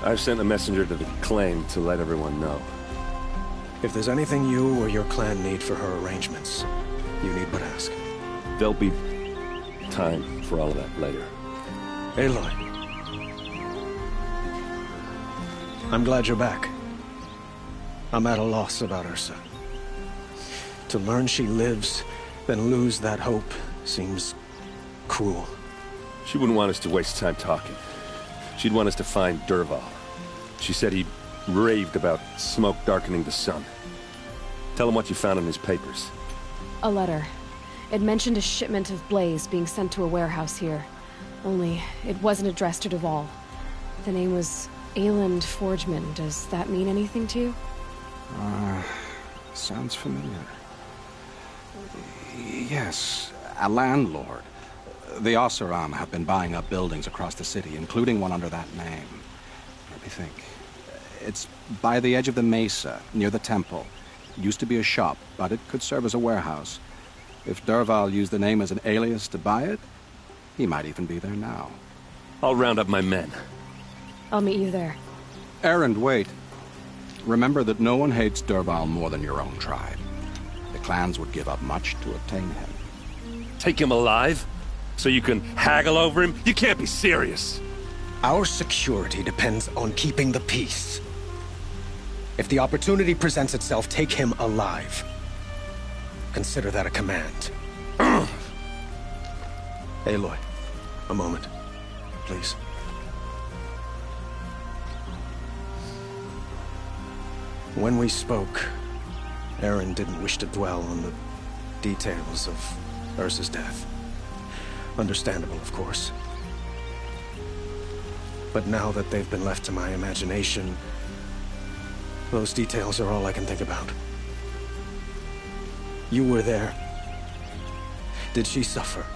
I've sent a messenger to the claim to let everyone know. If there's anything you or your clan need for her arrangements, you need but ask. There'll be time for all of that later. Aloy. I'm glad you're back. I'm at a loss about Ursa. To learn she lives, then lose that hope, seems cruel. She wouldn't want us to waste time talking. She'd want us to find Dervahl. She said he raved about smoke darkening the sun. Tell him what you found in his papers. A letter. It mentioned a shipment of blaze being sent to a warehouse here. Only, it wasn't addressed to Dervahl. The name was Ayland Forgeman. Does that mean anything to you? Sounds familiar. Yes, a landlord. The Oseram have been buying up buildings across the city, including one under that name. Let me think. It's by the edge of the mesa, near the temple. It used to be a shop, but it could serve as a warehouse. If Dervahl used the name as an alias to buy it, he might even be there now. I'll round up my men. I'll meet you there. Erend, wait. Remember that no one hates Dervahl more than your own tribe. The clans would give up much to obtain him. Take him alive? So you can haggle over him? You can't be serious. Our security depends on keeping the peace. If the opportunity presents itself, take him alive. Consider that a command. Aloy, a moment, please. When we spoke, Erend didn't wish to dwell on the details of Ursa's death. Understandable, of course. But now that they've been left to my imagination, those details are all I can think about. You were there. Did she suffer?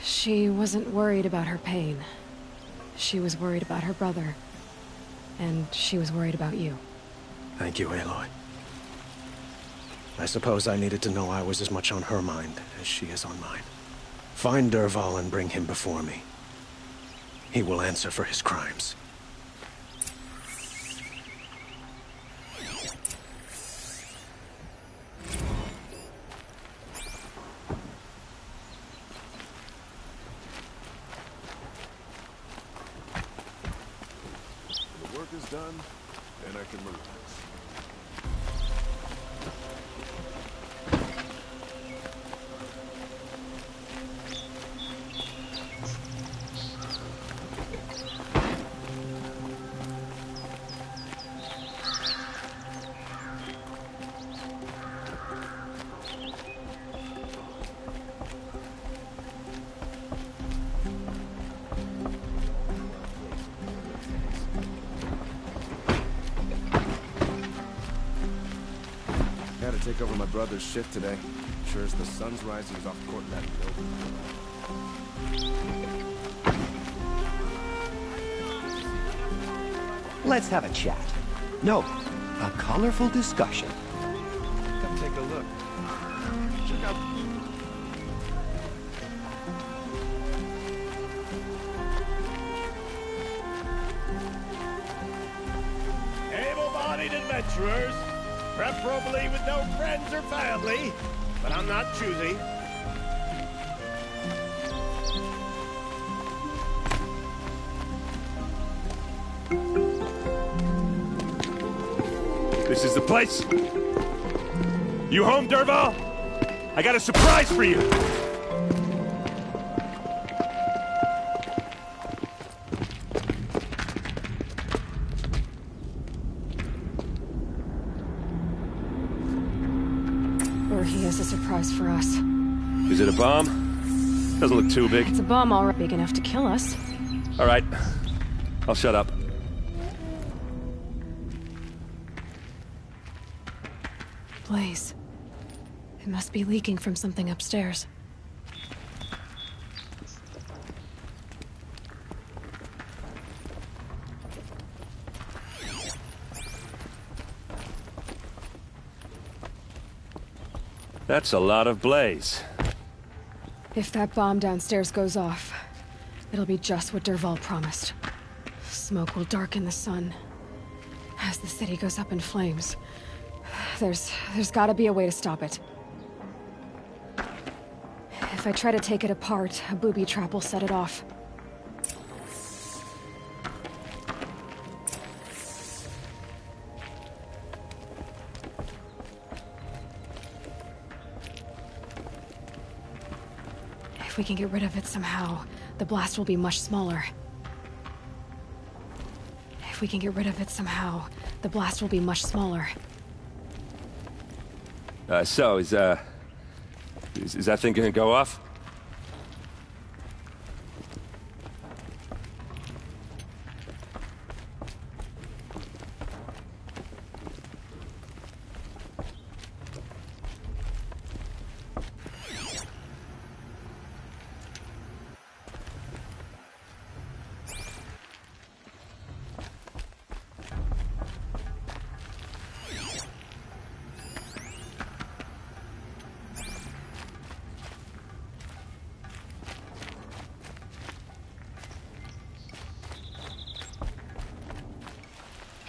She wasn't worried about her pain. She was worried about her brother. And she was worried about you. Thank you, Aloy. I suppose I needed to know I was as much on her mind as she is on mine. Find Dervahl and bring him before me. He will answer for his crimes. The work is done, and I can relax. Gotta take over my brother's shift today. Sure as the sun's rising, he's off court in that building. Let's have a chat. No, a colorful discussion. Come take a look. Check out. Able-bodied adventurers, preferably with no friends or family, but I'm not choosy. This is the place. You home, Dervahl? I got a surprise for you. Or he has a surprise for us. Is it a bomb? Doesn't look too big. It's a bomb already big enough to kill us. All right. I'll shut up. Blaze. It must be leaking from something upstairs. That's a lot of blaze. If that bomb downstairs goes off, it'll be just what Dervahl promised. Smoke will darken the sun. As the city goes up in flames, there's gotta be a way to stop it. If I try to take it apart, a booby trap will set it off. If we can get rid of it somehow, the blast will be much smaller. If we can get rid of it somehow, the blast will be much smaller. So, is that thing gonna go off?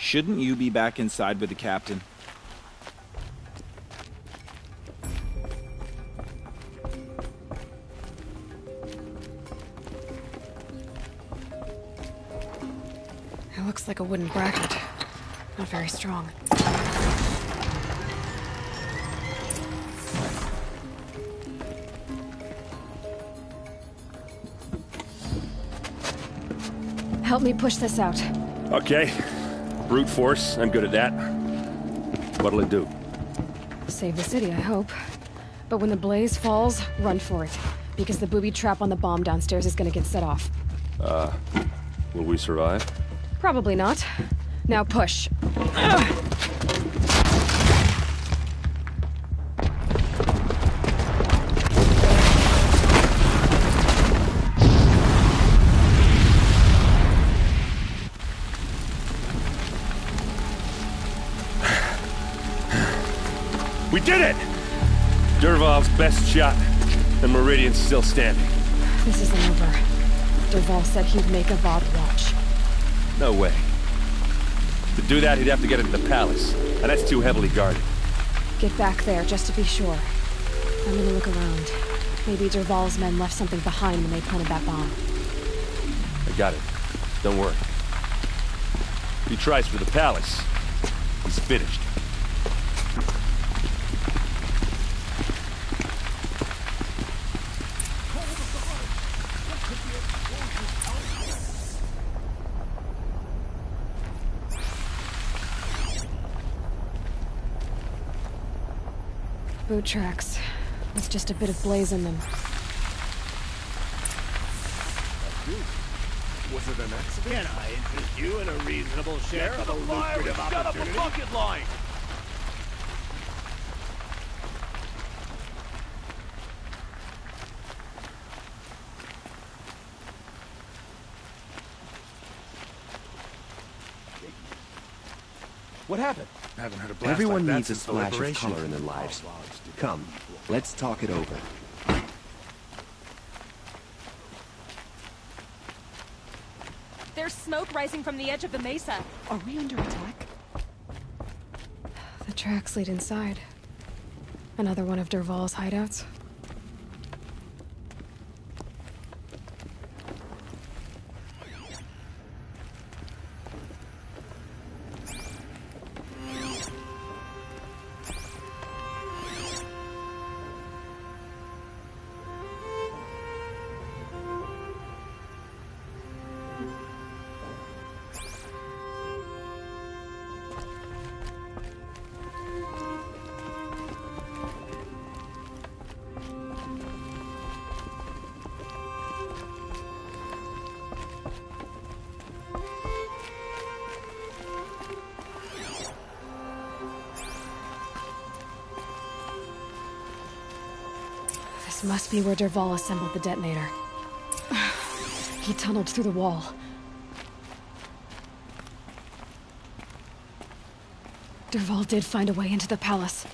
Shouldn't you be back inside with the captain? It looks like a wooden bracket. Not very strong. Help me push this out. Okay. Brute force, I'm good at that. What'll it do? Save the city, I hope. But when the blaze falls, run for it. Because the booby trap on the bomb downstairs is gonna get set off. Will we survive? Probably not. Now push. We did it! Dervahl's best shot, and Meridian's still standing. This isn't over. Dervahl said he'd make Avad watch. No way. To do that, he'd have to get into the palace, and that's too heavily guarded. Get back there, just to be sure. I'm gonna look around. Maybe Dervahl's men left something behind when they planted that bomb. I got it. Don't worry. If he tries for the palace, he's finished. Boot tracks. With just a bit of blaze in them. Was it an accident? Can I interest you in a reasonable share of a lucrative opportunity? bucket line! What happened? I haven't heard a blast Everyone like that needs a since the splash of liberation. color in their lives. Come, let's talk it over. There's smoke rising from the edge of the mesa. Are we under attack? The tracks lead inside. Another one of Dervahl's hideouts. This must be where Dervahl assembled the detonator. He tunneled through the wall. Dervahl did find a way into the palace.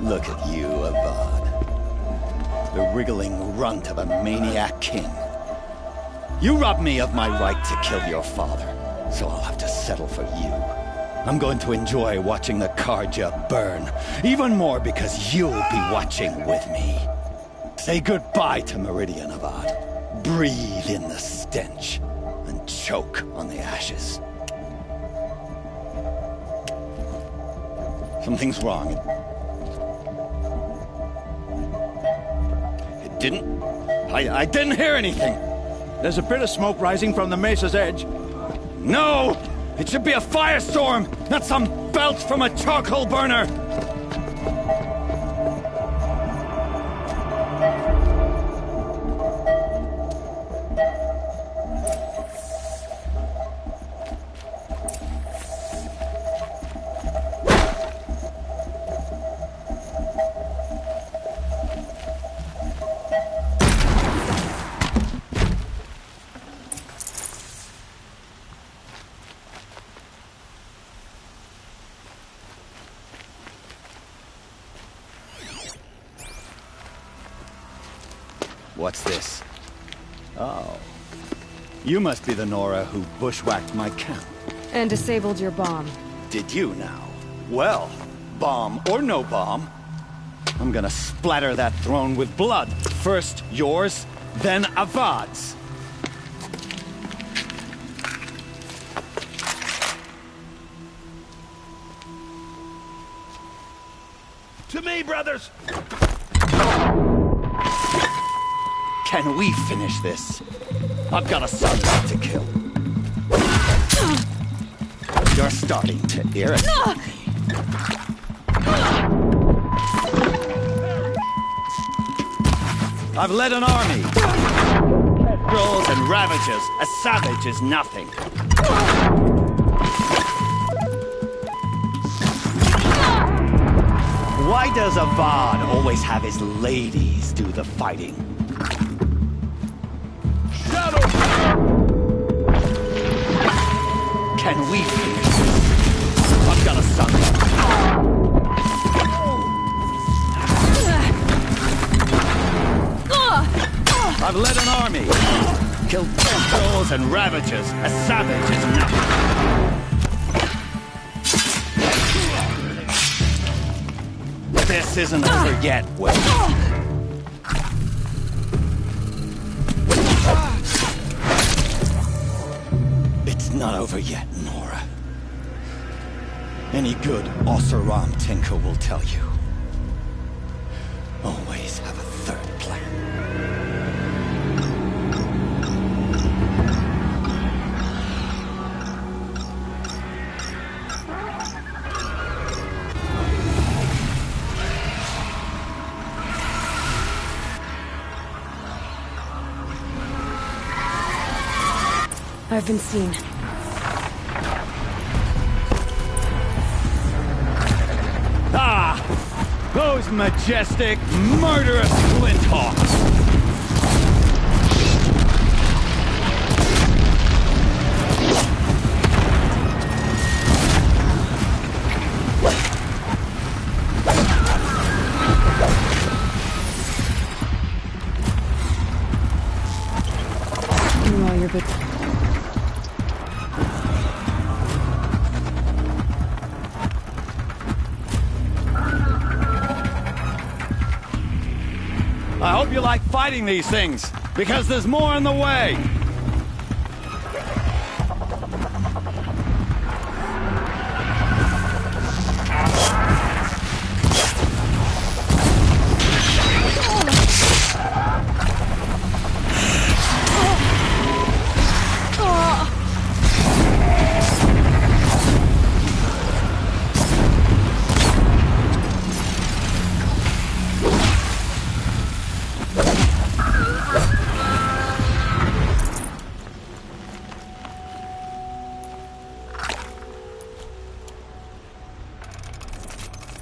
Look at you, Avad. The wriggling runt of a maniac king. You robbed me of my right to kill your father, so I'll have to settle for you. I'm going to enjoy watching the Carja burn, even more because you'll be watching with me. Say goodbye to Meridian, Avad. Breathe in the stench, and choke on the ashes. Something's wrong. It didn't... I didn't hear anything. There's a bit of smoke rising from the mesa's edge. No! It should be a firestorm, not some belch from a charcoal burner! What's this? Oh. You must be the Nora who bushwhacked my camp. And disabled your bomb. Did you now? Well, bomb or no bomb, I'm gonna splatter that throne with blood. First yours, then Avad's. To me, brothers! Can we finish this? I've got a son to kill. You're starting to irritate. I've led an army. Trolls and ravages. A savage is nothing. Why does Avad always have his ladies do the fighting? Can we finish this? I've got a son. I've led an army. Killed trolls and ravagers. A savage is nothing. This isn't over yet, Will. Not over yet, Nora. Any good Oseram tinker will tell you. Always have a third plan. I've been seen. Those majestic, murderous Flinthawks! Meanwhile, you're good. I hope you like fighting these things, because there's more on the way!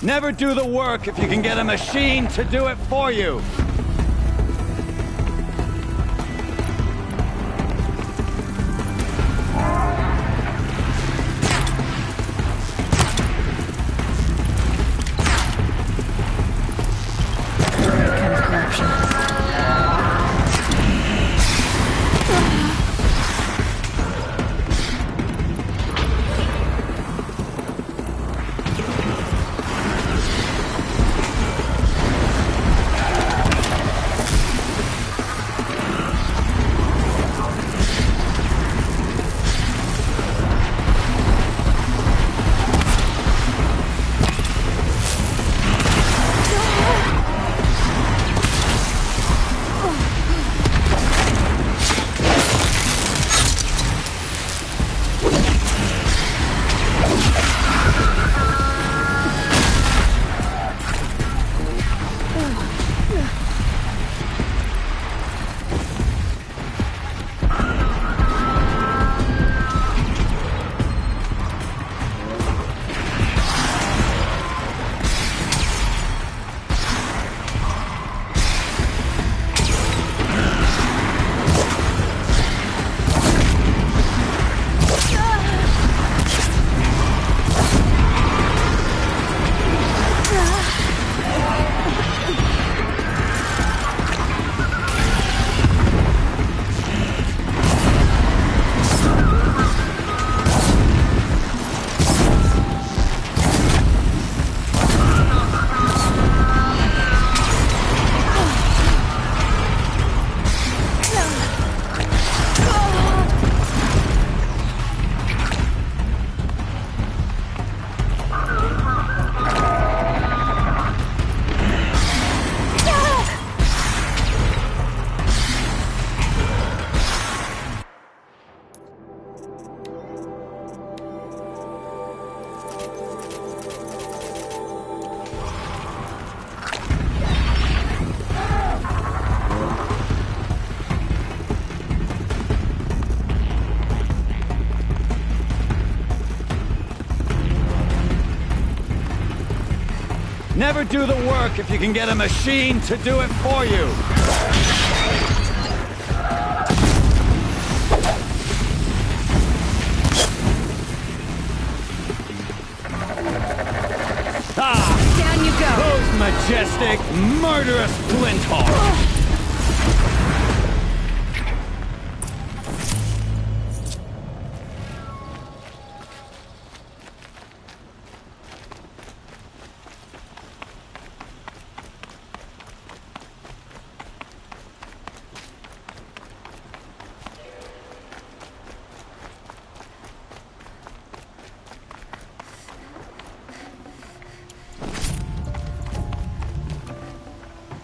Never do the work if you can get a machine to do it for you! Never do the work if you can get a machine to do it for you. Down you go! Those majestic, murderous Flinthawks!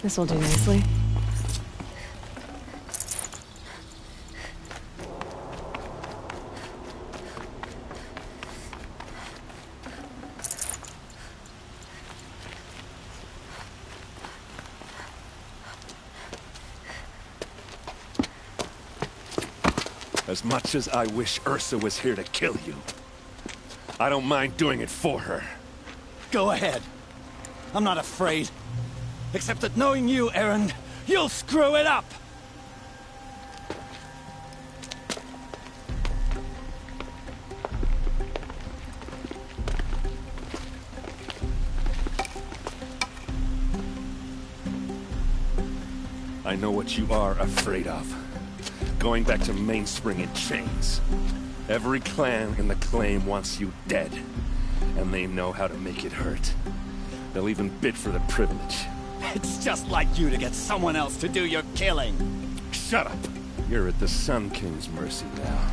This'll do nicely. As much as I wish Ursa was here to kill you, I don't mind doing it for her. Go ahead. I'm not afraid. Except that knowing you, Erend, you'll screw it up! I know what you are afraid of. Going back to Mainspring in chains. Every clan in the Claim wants you dead. And they know how to make it hurt. They'll even bid for the privilege. It's just like you to get someone else to do your killing. Shut up! You're at the Sun King's mercy now.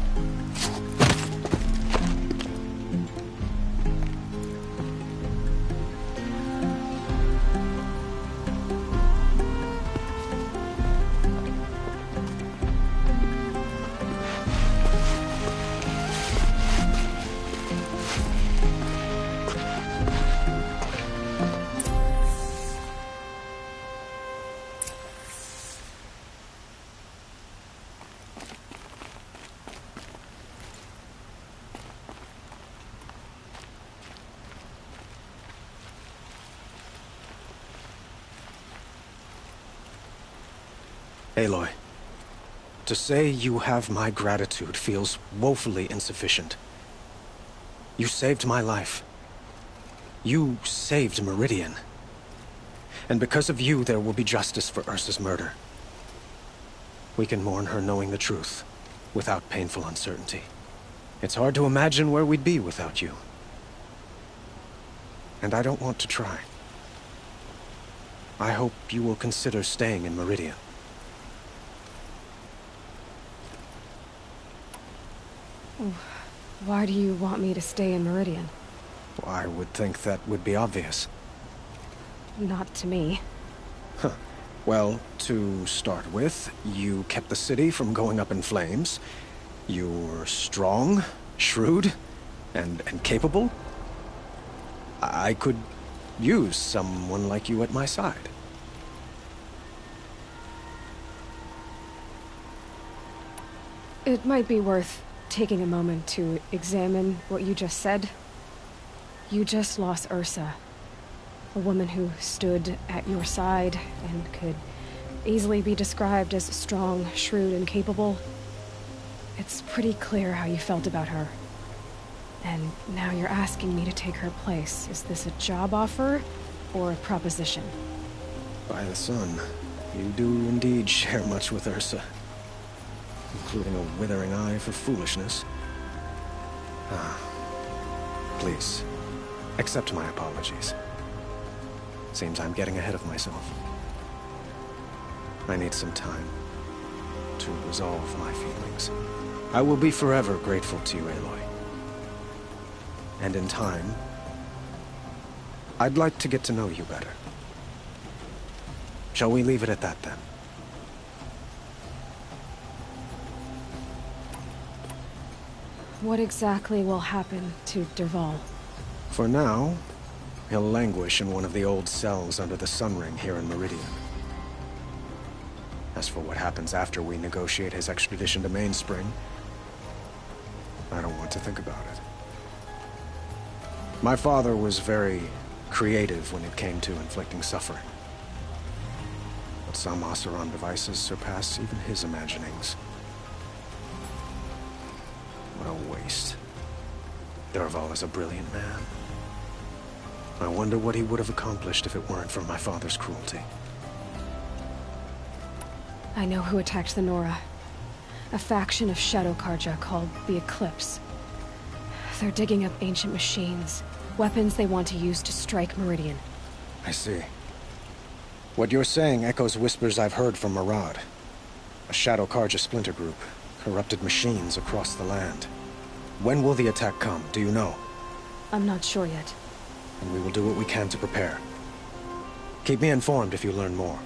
Aloy, to say you have my gratitude feels woefully insufficient. You saved my life. You saved Meridian. And because of you, there will be justice for Ursa's murder. We can mourn her knowing the truth, without painful uncertainty. It's hard to imagine where we'd be without you. And I don't want to try. I hope you will consider staying in Meridian. Why do you want me to stay in Meridian? I would think that would be obvious. Not to me. Huh. Well, to start with, you kept the city from going up in flames. You're strong, shrewd, and capable. I could use someone like you at my side. It might be worth taking a moment to examine what you just said. You just lost Ursa, a woman who stood at your side and could easily be described as strong, shrewd, and capable. It's pretty clear how you felt about her. And now you're asking me to take her place. Is this a job offer or a proposition? By the sun, you do indeed share much with Ursa. Including a withering eye for foolishness. Please, accept my apologies. Seems I'm getting ahead of myself. I need some time to resolve my feelings. I will be forever grateful to you, Aloy. And in time, I'd like to get to know you better. Shall we leave it at that, then? What exactly will happen to Dervahl? For now, he'll languish in one of the old cells under the Sun Ring here in Meridian. As for what happens after we negotiate his extradition to Mainspring, I don't want to think about it. My father was very creative when it came to inflicting suffering. But some Oseram devices surpass even his imaginings. What a waste. Dervahl is a brilliant man. I wonder what he would have accomplished if it weren't for my father's cruelty. I know who attacked the Nora. A faction of Shadow Karja called the Eclipse. They're digging up ancient machines, weapons they want to use to strike Meridian. I see. What you're saying echoes whispers I've heard from Murad. A Shadow Karja splinter group, corrupted machines across the land. When will the attack come, do you know? I'm not sure yet. And we will do what we can to prepare. Keep me informed if you learn more.